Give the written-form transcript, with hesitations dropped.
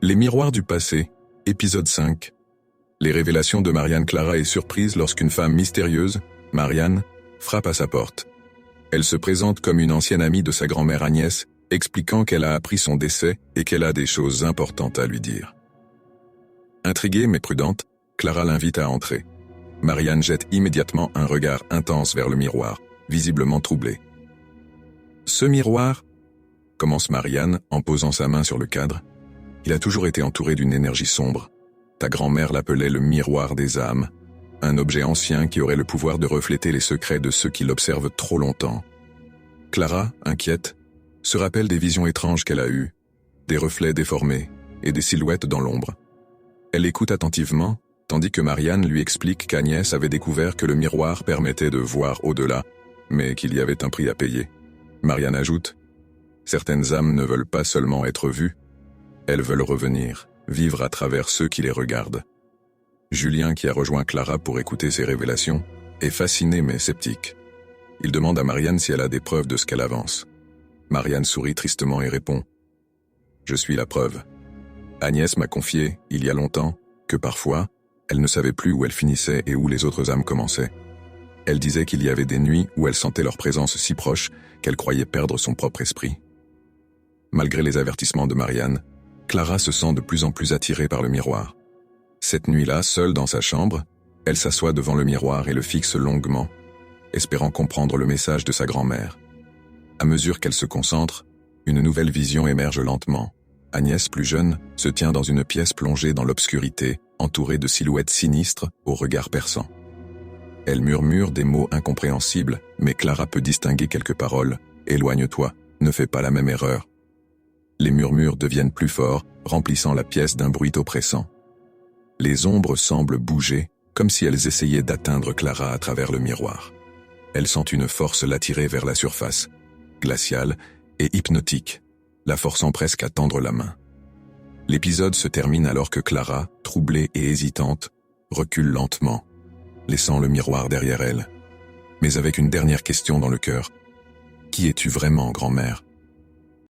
Les miroirs du passé, épisode 5. Les révélations de Marianne Clara est surprise lorsqu'une femme mystérieuse, Marianne, frappe à sa porte. Elle se présente comme une ancienne amie de sa grand-mère Agnès, expliquant qu'elle a appris son décès et qu'elle a des choses importantes à lui dire. Intriguée mais prudente, Clara l'invite à entrer. Marianne jette immédiatement un regard intense vers le miroir, visiblement troublée. « Ce miroir ?» commence Marianne en posant sa main sur le cadre. « Il a toujours été entouré d'une énergie sombre. Ta grand-mère l'appelait le miroir des âmes, un objet ancien qui aurait le pouvoir de refléter les secrets de ceux qui l'observent trop longtemps. » Clara, inquiète, se rappelle des visions étranges qu'elle a eues, des reflets déformés et des silhouettes dans l'ombre. Elle écoute attentivement, tandis que Marianne lui explique qu'Agnès avait découvert que le miroir permettait de voir au-delà, mais qu'il y avait un prix à payer. Marianne ajoute « Certaines âmes ne veulent pas seulement être vues, elles veulent revenir, vivre à travers ceux qui les regardent. » Julien, qui a rejoint Clara pour écouter ces révélations, est fasciné mais sceptique. Il demande à Marianne si elle a des preuves de ce qu'elle avance. Marianne sourit tristement et répond « Je suis la preuve. Agnès m'a confié, il y a longtemps, que parfois, elle ne savait plus où elle finissait et où les autres âmes commençaient. Elle disait qu'il y avait des nuits où elle sentait leur présence si proche qu'elle croyait perdre son propre esprit. » Malgré les avertissements de Marianne, Clara se sent de plus en plus attirée par le miroir. Cette nuit-là, seule dans sa chambre, elle s'assoit devant le miroir et le fixe longuement, espérant comprendre le message de sa grand-mère. À mesure qu'elle se concentre, une nouvelle vision émerge lentement. Agnès, plus jeune, se tient dans une pièce plongée dans l'obscurité, entourée de silhouettes sinistres au regard perçant. Elle murmure des mots incompréhensibles, mais Clara peut distinguer quelques paroles. « Éloigne-toi, ne fais pas la même erreur. » Les murmures deviennent plus forts, remplissant la pièce d'un bruit oppressant. Les ombres semblent bouger, comme si elles essayaient d'atteindre Clara à travers le miroir. Elle sent une force l'attirer vers la surface, glaciale et hypnotique, la forçant presque à tendre la main. L'épisode se termine alors que Clara, troublée et hésitante, recule lentement, laissant le miroir derrière elle, mais avec une dernière question dans le cœur. « Qui es-tu vraiment, grand-mère »